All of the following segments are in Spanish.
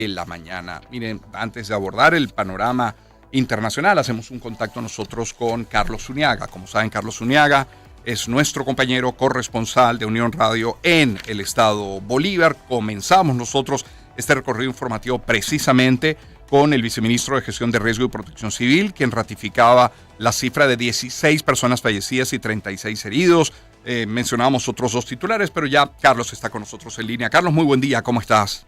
en la mañana. Miren, antes de abordar el panorama internacional, hacemos un contacto nosotros con Carlos Zuniaga. Como saben, Carlos Zuniaga es nuestro compañero corresponsal de Unión Radio en el estado Bolívar. Comenzamos nosotros este recorrido informativo precisamente con el viceministro de Gestión de Riesgo y Protección Civil, quien ratificaba la cifra de 16 personas fallecidas y 36 heridos. Mencionábamos otros dos titulares, pero ya Carlos está con nosotros en línea. Carlos, muy buen día, ¿cómo estás?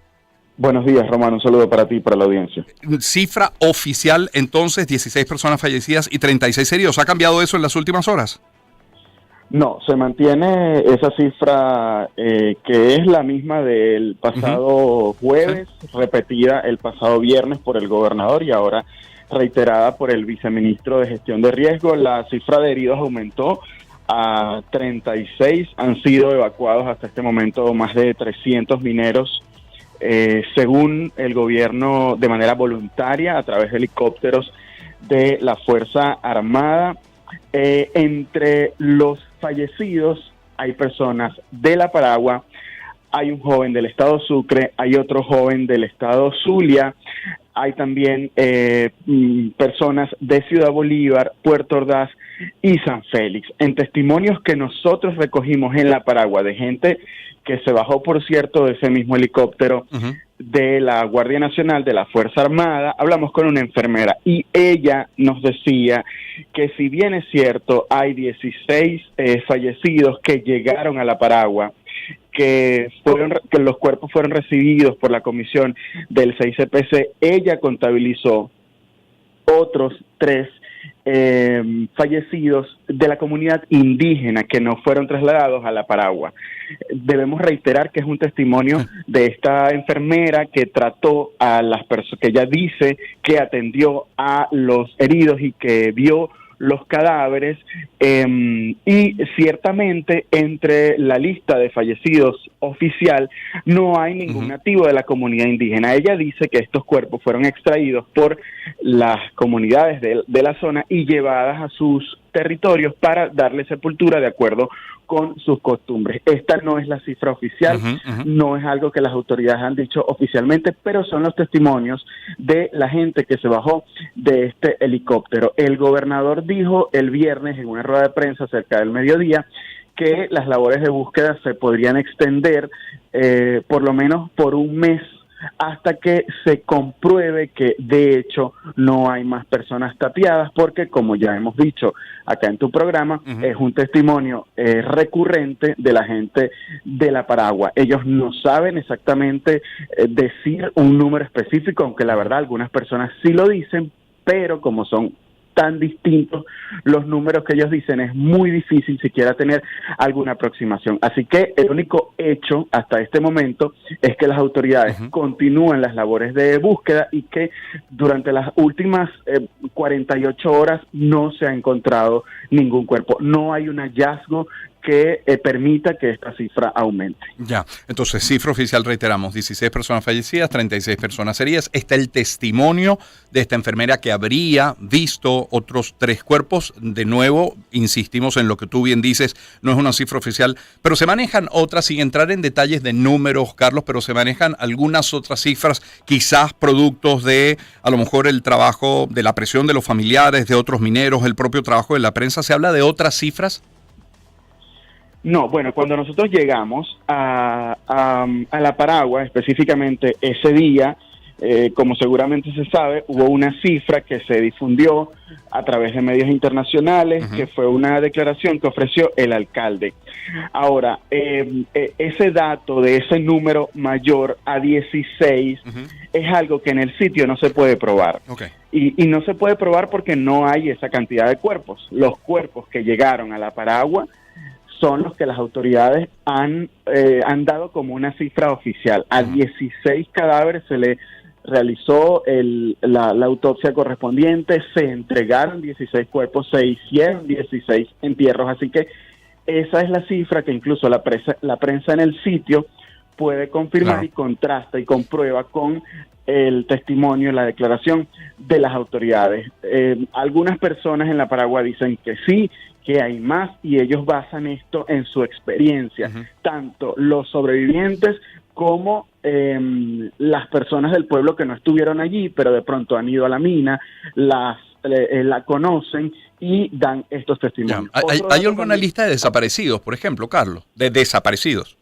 Buenos días, Román, un saludo para ti y para la audiencia. Cifra oficial, entonces, 16 personas fallecidas y 36 heridos. ¿Ha cambiado eso en las últimas horas? No, se mantiene esa cifra que es la misma del pasado jueves, sí, repetida el pasado viernes por el gobernador y ahora reiterada por el viceministro de Gestión de Riesgo. La cifra de heridos aumentó a 36, han sido evacuados hasta este momento más de 300 mineros, según el gobierno, de manera voluntaria a través de helicópteros de la Fuerza Armada. Entre los fallecidos hay personas de La Paragua, hay un joven del estado Sucre, hay otro joven del estado Zulia, hay también personas de Ciudad Bolívar, Puerto Ordaz y San Félix. En testimonios que nosotros recogimos en La Paragua de gente que se bajó, por cierto, de ese mismo helicóptero de la Guardia Nacional, de la Fuerza Armada, hablamos con una enfermera y ella nos decía que si bien es cierto, hay 16 fallecidos que llegaron a La Paragua, que los cuerpos fueron recibidos por la comisión del CICPC, ella contabilizó otros 3 fallecidos de la comunidad indígena que no fueron trasladados a La Paragua. Debemos reiterar que es un testimonio de esta enfermera que trató a las personas, que ella dice que atendió a los heridos y que vio los cadáveres, y ciertamente entre la lista de fallecidos oficial no hay ningún nativo de la comunidad indígena. Ella dice que estos cuerpos fueron extraídos por las comunidades de la zona y llevadas a sus territorios para darle sepultura de acuerdo con sus costumbres. Esta no es la cifra oficial, no es algo que las autoridades han dicho oficialmente, pero son los testimonios de la gente que se bajó de este helicóptero. El gobernador dijo el viernes en una rueda de prensa cerca del mediodía que las labores de búsqueda se podrían extender por lo menos por un mes, hasta que se compruebe que de hecho no hay más personas tapiadas, porque como ya hemos dicho acá en tu programa, es un testimonio recurrente de la gente de La Paragua. Ellos no saben exactamente decir un número específico, aunque la verdad algunas personas sí lo dicen, pero como son tan distintos los números que ellos dicen, es muy difícil siquiera tener alguna aproximación. Así que el único hecho hasta este momento es que las autoridades continúan las labores de búsqueda y que durante las últimas 48 horas no se ha encontrado ningún cuerpo. No hay un hallazgo que permita que esta cifra aumente. Ya, entonces cifra oficial, reiteramos, 16 personas fallecidas, 36 personas heridas. Está el testimonio de esta enfermera que habría visto otros 3 cuerpos. De nuevo, insistimos en lo que tú bien dices, no es una cifra oficial, pero se manejan otras, sin entrar en detalles de números, Carlos, pero se manejan algunas otras cifras, quizás productos de, a lo mejor, el trabajo, de la presión de los familiares, de otros mineros, el propio trabajo de la prensa. ¿Se habla de otras cifras? No, bueno, cuando nosotros llegamos a La Paragua, específicamente ese día, como seguramente se sabe, hubo una cifra que se difundió a través de medios internacionales, que fue una declaración que ofreció el alcalde. Ahora, ese dato de ese número mayor a 16 es algo que en el sitio no se puede probar. Y no se puede probar porque no hay esa cantidad de cuerpos. Los cuerpos que llegaron a La Paragua son los que las autoridades han dado como una cifra oficial. A 16 cadáveres se le realizó la autopsia correspondiente, se entregaron 16 cuerpos, se hicieron 16 entierros, así que esa es la cifra que incluso la prensa en el sitio puede confirmar y contrasta y comprueba con el testimonio, la declaración de las autoridades. Algunas personas en La Paragua dicen que sí, que hay más, y ellos basan esto en su experiencia, tanto los sobrevivientes cómo las personas del pueblo que no estuvieron allí, pero de pronto han ido a la mina, la conocen y dan estos testimonios. ¿Hay alguna lista de desaparecidos, por ejemplo, Carlos? De desaparecidos.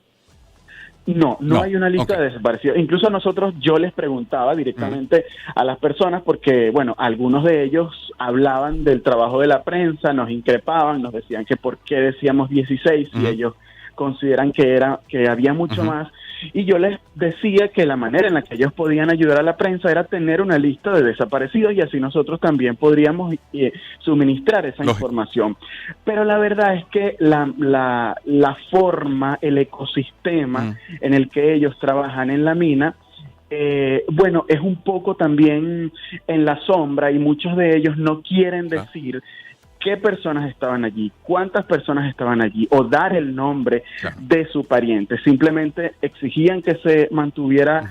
No hay una lista de desaparecidos. Incluso nosotros, yo les preguntaba directamente a las personas porque, bueno, algunos de ellos hablaban del trabajo de la prensa, nos increpaban, nos decían que por qué decíamos 16 y ellos consideran que había mucho más. Y yo les decía que la manera en la que ellos podían ayudar a la prensa era tener una lista de desaparecidos y así nosotros también podríamos suministrar esa información. Pero la verdad es que la forma, el ecosistema en el que ellos trabajan en la mina, bueno, es un poco también en la sombra y muchos de ellos no quieren decir qué personas estaban allí, cuántas personas estaban allí, o dar el nombre de su pariente. Simplemente exigían que se mantuviera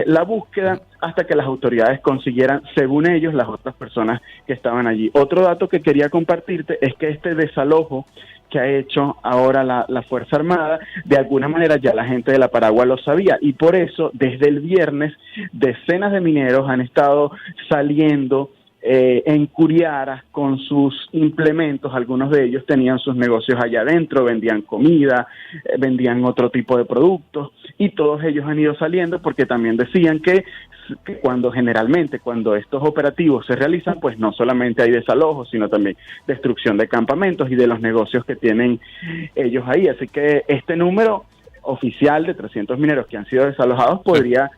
la búsqueda hasta que las autoridades consiguieran, según ellos, las otras personas que estaban allí. Otro dato que quería compartirte es que este desalojo que ha hecho ahora la Fuerza Armada, de alguna manera ya la gente de la Paragua lo sabía, y por eso, desde el viernes, decenas de mineros han estado saliendo en Curiaras con sus implementos. Algunos de ellos tenían sus negocios allá adentro, vendían comida, vendían otro tipo de productos, y todos ellos han ido saliendo porque también decían que generalmente cuando estos operativos se realizan, pues no solamente hay desalojos, sino también destrucción de campamentos y de los negocios que tienen ellos ahí. Así que este número oficial de 300 mineros que han sido desalojados podría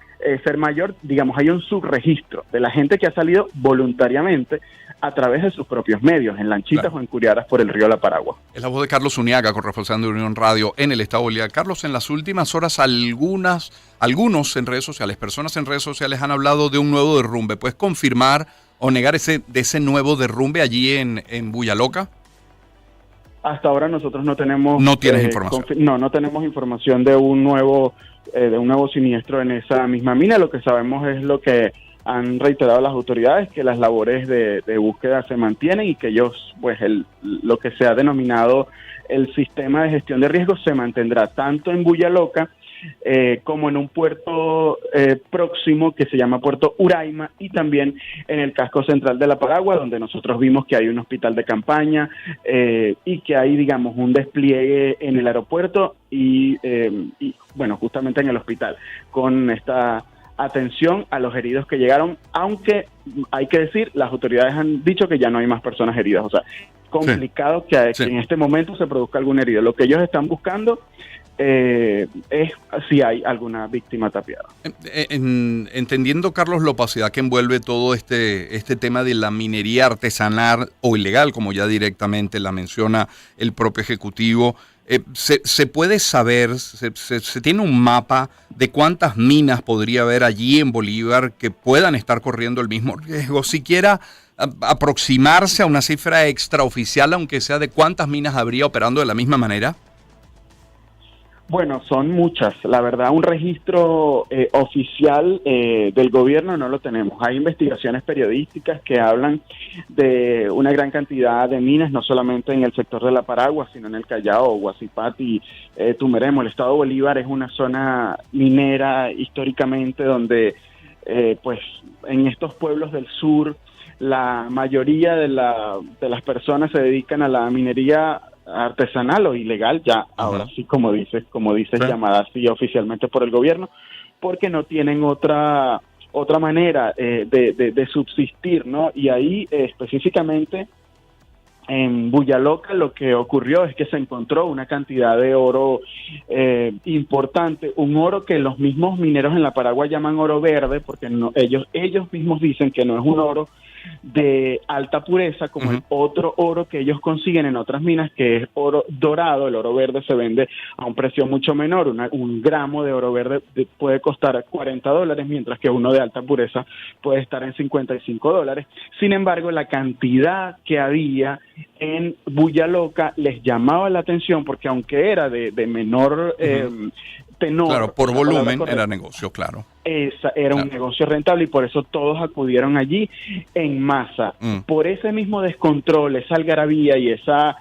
ser mayor. Digamos, hay un subregistro de la gente que ha salido voluntariamente a través de sus propios medios, en lanchitas o en curiaras por el río La Paragua. Es la voz de Carlos Zuniaga, corresponsal de Unión Radio en el estado Bolívar. Carlos, en las últimas horas algunos en redes sociales, personas en redes sociales han hablado de un nuevo derrumbe. ¿Puedes confirmar o negar ese nuevo derrumbe allí en Buyaloca? Hasta ahora nosotros no tenemos... ¿No tienes información? No tenemos información de un nuevo siniestro en esa misma mina. Lo que sabemos es lo que han reiterado las autoridades, que las labores de búsqueda se mantienen y que ellos, pues lo que se ha denominado el sistema de gestión de riesgos se mantendrá tanto en Buyaloca como en un puerto próximo que se llama Puerto Uraima, y también en el casco central de La Paragua, donde nosotros vimos que hay un hospital de campaña y que hay, digamos, un despliegue en el aeropuerto y bueno, justamente en el hospital, con esta atención a los heridos que llegaron, aunque hay que decir, las autoridades han dicho que ya no hay más personas heridas. O sea, complicado que en este momento se produzca algún herido. Lo que ellos están buscando es si hay alguna víctima tapiada. Entendiendo, Carlos, la opacidad que envuelve todo este tema de la minería artesanal o ilegal, como ya directamente la menciona el propio Ejecutivo, ¿se puede saber, se tiene un mapa de cuántas minas podría haber allí en Bolívar que puedan estar corriendo el mismo riesgo? Siquiera aproximarse a una cifra extraoficial, aunque sea, de cuántas minas habría operando de la misma manera. Bueno, son muchas. La verdad, un registro oficial del gobierno no lo tenemos. Hay investigaciones periodísticas que hablan de una gran cantidad de minas, no solamente en el sector de La Paragua, sino en el Callao, Guasipati, Tumeremo. El estado Bolívar es una zona minera históricamente donde, pues, en estos pueblos del sur, la mayoría de las personas se dedican a la minería artesanal o ilegal, ya ahora sí, como dices, llamada así oficialmente por el gobierno, porque no tienen otra manera de subsistir, ¿no? Y ahí específicamente en Buyaloca lo que ocurrió es que se encontró una cantidad de oro importante, un oro que los mismos mineros en La Paragua llaman oro verde, porque no, ellos mismos dicen que no es un oro de alta pureza como el otro oro que ellos consiguen en otras minas, que es oro dorado. El oro verde se vende a un precio mucho menor. Un gramo de oro verde puede costar $40, mientras que uno de alta pureza puede estar en $55. Sin embargo, la cantidad que había en Buyaloca les llamaba la atención, porque aunque era de menor tenor, claro, por volumen era negocio, claro. Era un negocio rentable, y por eso todos acudieron allí en masa. Por ese mismo descontrol, esa algarabía y esa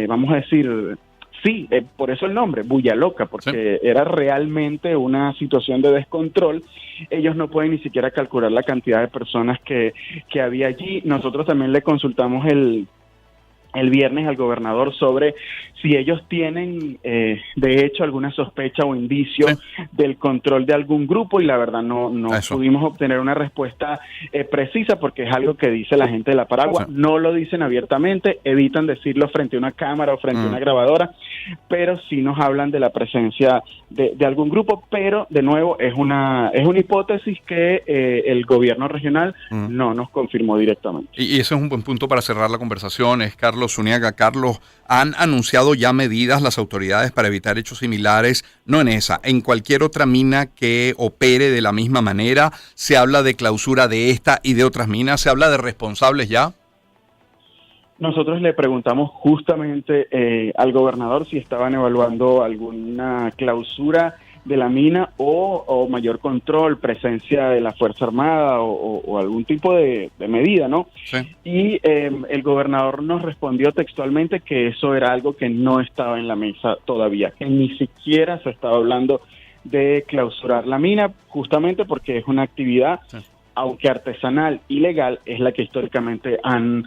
vamos a decir, sí, por eso el nombre, Bulla Loca, porque era realmente una situación de descontrol. Ellos no pueden ni siquiera calcular la cantidad de personas que había allí. Nosotros también le consultamos el viernes al gobernador sobre si ellos tienen de hecho alguna sospecha o indicio del control de algún grupo, y la verdad no pudimos obtener una respuesta precisa, porque es algo que dice la gente de la Paragua. No lo dicen abiertamente, evitan decirlo frente a una cámara o frente a una grabadora, pero sí nos hablan de la presencia de algún grupo, pero de nuevo es una hipótesis que el gobierno regional no nos confirmó directamente. Y ese es un buen punto para cerrar la conversación, es Carlos Zuniaga. Carlos, ¿han anunciado ya medidas las autoridades para evitar hechos similares? No en esa, en cualquier otra mina que opere de la misma manera. ¿Se habla de clausura de esta y de otras minas? ¿Se habla de responsables ya? Nosotros le preguntamos justamente al gobernador si estaban evaluando alguna clausura de la mina o mayor control, presencia de la Fuerza Armada o algún tipo de medida, ¿no? Sí. Y el gobernador nos respondió textualmente que eso era algo que no estaba en la mesa todavía, que ni siquiera se estaba hablando de clausurar la mina, justamente porque es una actividad, aunque artesanal y legal, es la que históricamente han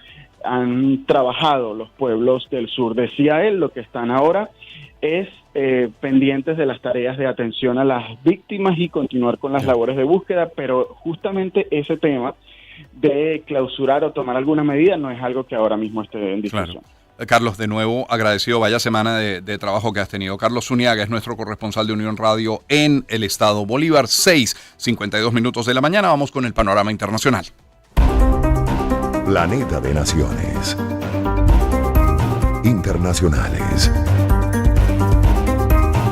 trabajado los pueblos del sur. Decía él, lo que están ahora es pendientes de las tareas de atención a las víctimas y continuar con las labores de búsqueda, pero justamente ese tema de clausurar o tomar alguna medida no es algo que ahora mismo esté en discusión. Claro. Carlos, de nuevo agradecido, vaya semana de trabajo que has tenido. Carlos Zuniaga es nuestro corresponsal de Unión Radio en el estado Bolívar. 6:52 de la mañana, vamos con el panorama internacional. Planeta de Naciones Internacionales.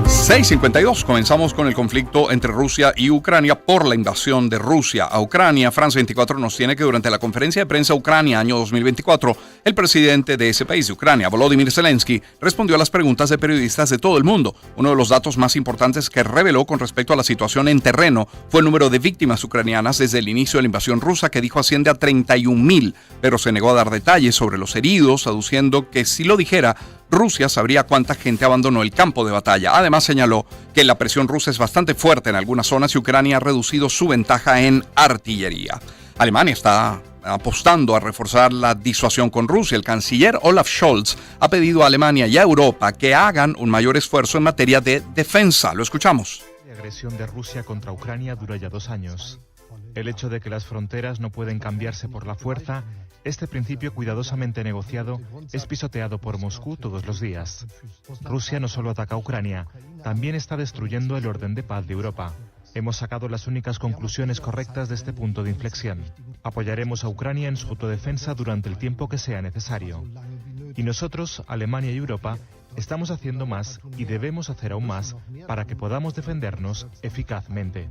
6:52, comenzamos con el conflicto entre Rusia y Ucrania por la invasión de Rusia a Ucrania. France 24 nos tiene que durante la conferencia de prensa Ucrania año 2024, el presidente de ese país, de Ucrania, Volodymyr Zelensky, respondió a las preguntas de periodistas de todo el mundo. Uno de los datos más importantes que reveló con respecto a la situación en terreno fue el número de víctimas ucranianas desde el inicio de la invasión rusa, que dijo asciende a 31,000, pero se negó a dar detalles sobre los heridos, aduciendo que si lo dijera, Rusia sabría cuánta gente abandonó el campo de batalla. Además, señaló que la presión rusa es bastante fuerte en algunas zonas y Ucrania ha reducido su ventaja en artillería. Alemania está apostando a reforzar la disuasión con Rusia. El canciller Olaf Scholz ha pedido a Alemania y a Europa que hagan un mayor esfuerzo en materia de defensa. Lo escuchamos. La agresión de Rusia contra Ucrania dura ya 2 años. El hecho de que las fronteras no pueden cambiarse por la fuerza, este principio cuidadosamente negociado, es pisoteado por Moscú todos los días. Rusia no solo ataca a Ucrania, también está destruyendo el orden de paz de Europa. Hemos sacado las únicas conclusiones correctas de este punto de inflexión. Apoyaremos a Ucrania en su autodefensa durante el tiempo que sea necesario. Y nosotros, Alemania y Europa, estamos haciendo más y debemos hacer aún más para que podamos defendernos eficazmente.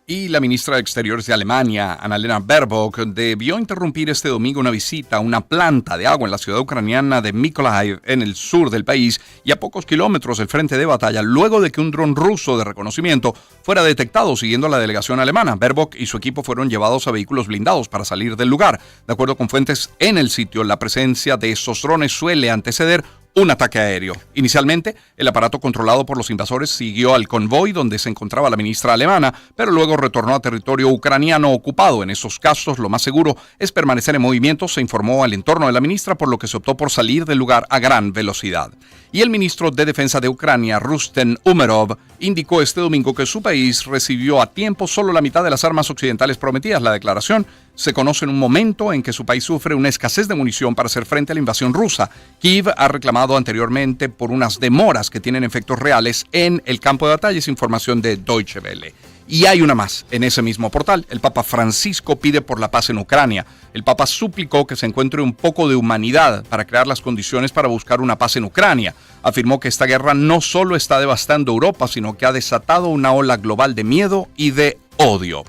Y la ministra de Exteriores de Alemania, Annalena Baerbock, debió interrumpir este domingo una visita a una planta de agua en la ciudad ucraniana de Mykolaiv, en el sur del país, y a pocos kilómetros del frente de batalla, luego de que un dron ruso de reconocimiento fuera detectado siguiendo a la delegación alemana. Baerbock y su equipo fueron llevados a vehículos blindados para salir del lugar. De acuerdo con fuentes en el sitio, la presencia de estos drones suele anteceder un ataque aéreo. Inicialmente, el aparato controlado por los invasores siguió al convoy donde se encontraba la ministra alemana, pero luego retornó a territorio ucraniano ocupado. En estos casos, lo más seguro es permanecer en movimiento, se informó al entorno de la ministra, por lo que se optó por salir del lugar a gran velocidad. Y el ministro de Defensa de Ucrania, Rustem Umerov, indicó este domingo que su país recibió a tiempo solo la mitad de las armas occidentales prometidas. La declaración se conoce en un momento en que su país sufre una escasez de munición para hacer frente a la invasión rusa. Kiev ha reclamado anteriormente por unas demoras que tienen efectos reales en el campo de batalla, es información de Deutsche Welle. Y hay una más. En ese mismo portal, el Papa Francisco pide por la paz en Ucrania. El Papa suplicó que se encuentre un poco de humanidad para crear las condiciones para buscar una paz en Ucrania. Afirmó que esta guerra no solo está devastando Europa, sino que ha desatado una ola global de miedo y de odio.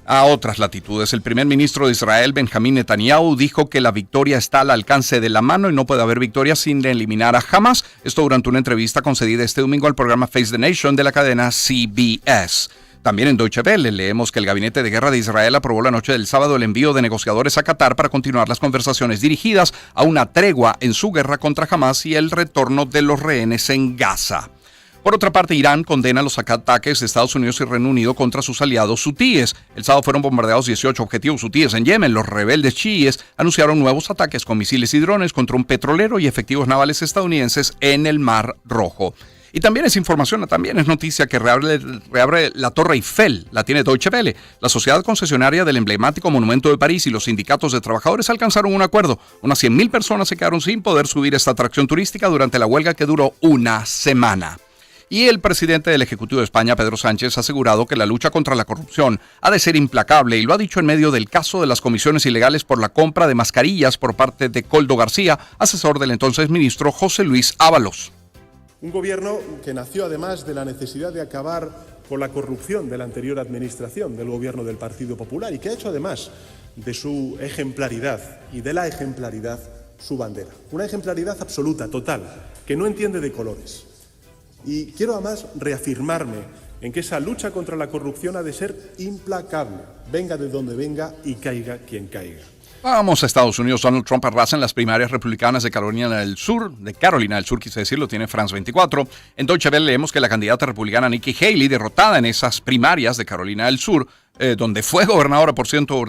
A otras latitudes, el primer ministro de Israel, Benjamín Netanyahu, dijo que la victoria está al alcance de la mano y no puede haber victoria sin eliminar a Hamas. Esto durante una entrevista concedida este domingo al programa Face the Nation de la cadena CBS. También en Deutsche Welle leemos que el Gabinete de Guerra de Israel aprobó la noche del sábado el envío de negociadores a Qatar para continuar las conversaciones dirigidas a una tregua en su guerra contra Hamas y el retorno de los rehenes en Gaza. Por otra parte, Irán condena los ataques de Estados Unidos y Reino Unido contra sus aliados hutíes. El sábado fueron bombardeados 18 objetivos hutíes en Yemen. Los rebeldes chiíes anunciaron nuevos ataques con misiles y drones contra un petrolero y efectivos navales estadounidenses en el Mar Rojo. Y también es información, también es noticia que reabre la Torre Eiffel, la tiene Deutsche Welle. La sociedad concesionaria del emblemático monumento de París y los sindicatos de trabajadores alcanzaron un acuerdo. Unas 100.000 personas se quedaron sin poder subir esta atracción turística durante la huelga que duró una semana. Y el presidente del Ejecutivo de España, Pedro Sánchez, ha asegurado que la lucha contra la corrupción ha de ser implacable y lo ha dicho en medio del caso de las comisiones ilegales por la compra de mascarillas por parte de Koldo García, asesor del entonces ministro José Luis Ábalos. Un gobierno que nació además de la necesidad de acabar con la corrupción de la anterior administración del gobierno del Partido Popular y que ha hecho además de su ejemplaridad y de la ejemplaridad su bandera. Una ejemplaridad absoluta, total, que no entiende de colores. Y quiero además reafirmarme en que esa lucha contra la corrupción ha de ser implacable, venga de donde venga y caiga quien caiga. Vamos a Estados Unidos. Donald Trump arrasa en las primarias republicanas de Carolina del Sur, quise decirlo, tiene France 24. En Deutsche Welle leemos que la candidata republicana Nikki Haley, derrotada en esas primarias de Carolina del Sur, donde fue gobernadora, por cierto,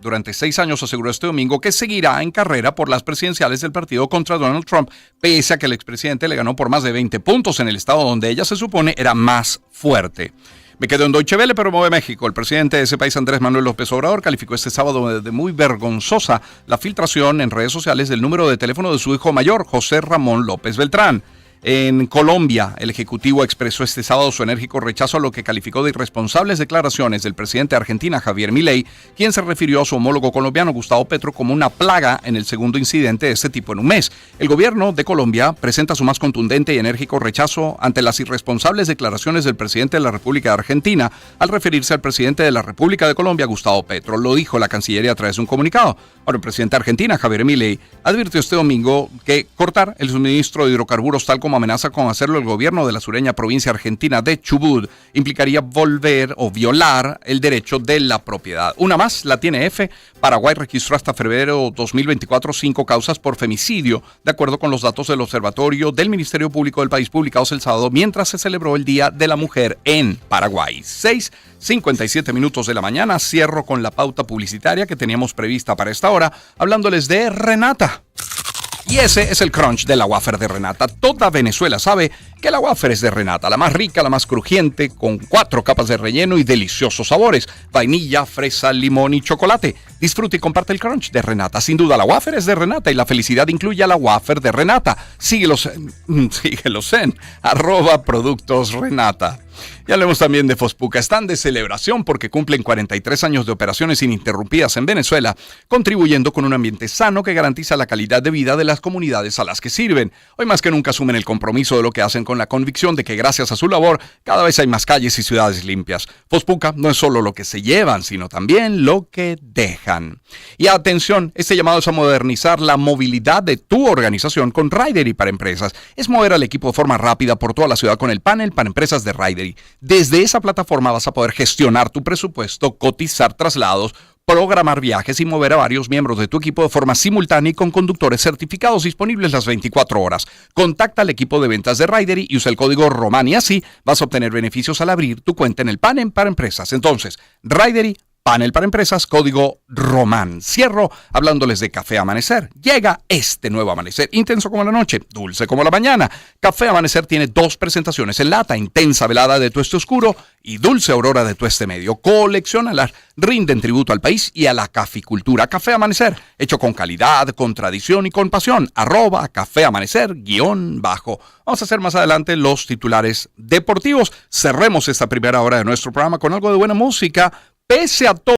durante 6 años, aseguró este domingo que seguirá en carrera por las presidenciales del partido contra Donald Trump, pese a que el expresidente le ganó por más de 20 puntos en el estado donde ella se supone era más fuerte. Me quedo en Deutsche Welle, pero me voy a México. El presidente de ese país, Andrés Manuel López Obrador, calificó este sábado de muy vergonzosa la filtración en redes sociales del número de teléfono de su hijo mayor, José Ramón López Beltrán. En Colombia, el Ejecutivo expresó este sábado su enérgico rechazo a lo que calificó de irresponsables declaraciones del presidente de Argentina, Javier Milei, quien se refirió a su homólogo colombiano, Gustavo Petro, como una plaga en el segundo incidente de este tipo en un mes. El gobierno de Colombia presenta su más contundente y enérgico rechazo ante las irresponsables declaraciones del presidente de la República de Argentina al referirse al presidente de la República de Colombia, Gustavo Petro. Lo dijo la Cancillería a través de un comunicado. Ahora, el presidente de Argentina, Javier Milei, advirtió este domingo que cortar el suministro de hidrocarburos tal como amenaza con hacerlo el gobierno de la sureña provincia argentina de Chubut implicaría volver o violar el derecho de la propiedad. Una más, la tiene F. Paraguay registró hasta febrero 2024 5 causas por femicidio, de acuerdo con los datos del Observatorio del Ministerio Público del país publicados el sábado mientras se celebró el Día de la Mujer en Paraguay. 6:57 minutos de la mañana. Cierro con la pauta publicitaria que teníamos prevista para esta hora, hablándoles de Renata. Y ese es el crunch de la wafer de Renata. Toda Venezuela sabe que la wafer es de Renata, la más rica, la más crujiente, con 4 capas de relleno y deliciosos sabores: vainilla, fresa, limón y chocolate. Disfruta y comparte el crunch de Renata. Sin duda, la wafer es de Renata y la felicidad incluye a la wafer de Renata. Síguelos en @productosrenata. Y hablemos también de Fospuca. Están de celebración porque cumplen 43 años de operaciones ininterrumpidas en Venezuela, contribuyendo con un ambiente sano que garantiza la calidad de vida de las comunidades a las que sirven. Hoy más que nunca asumen el compromiso de lo que hacen con la convicción de que gracias a su labor cada vez hay más calles y ciudades limpias. Fospuca no es solo lo que se llevan, sino también lo que dejan. Y atención, este llamado es a modernizar la movilidad de tu organización con Ridery para empresas. Es mover al equipo de forma rápida por toda la ciudad con el panel para empresas de Ridery. Desde esa plataforma vas a poder gestionar tu presupuesto, cotizar traslados, programar viajes y mover a varios miembros de tu equipo de forma simultánea y con conductores certificados disponibles las 24 horas. Contacta al equipo de ventas de Ridery y usa el código ROMAN y así vas a obtener beneficios al abrir tu cuenta en el panel para empresas. Entonces, Ridery, panel para empresas, código ROMAN. Cierro hablándoles de Café Amanecer. Llega este nuevo amanecer, intenso como la noche, dulce como la mañana. Café Amanecer tiene 2 presentaciones en lata: intensa velada de tueste oscuro y dulce aurora de tueste medio. Colecciónalas, rinden tributo al país y a la caficultura. Café Amanecer, hecho con calidad, con tradición y con pasión. @Café Amanecer _ Vamos a hacer más adelante los titulares deportivos. Cerremos esta primera hora de nuestro programa con algo de buena música. Pese a todo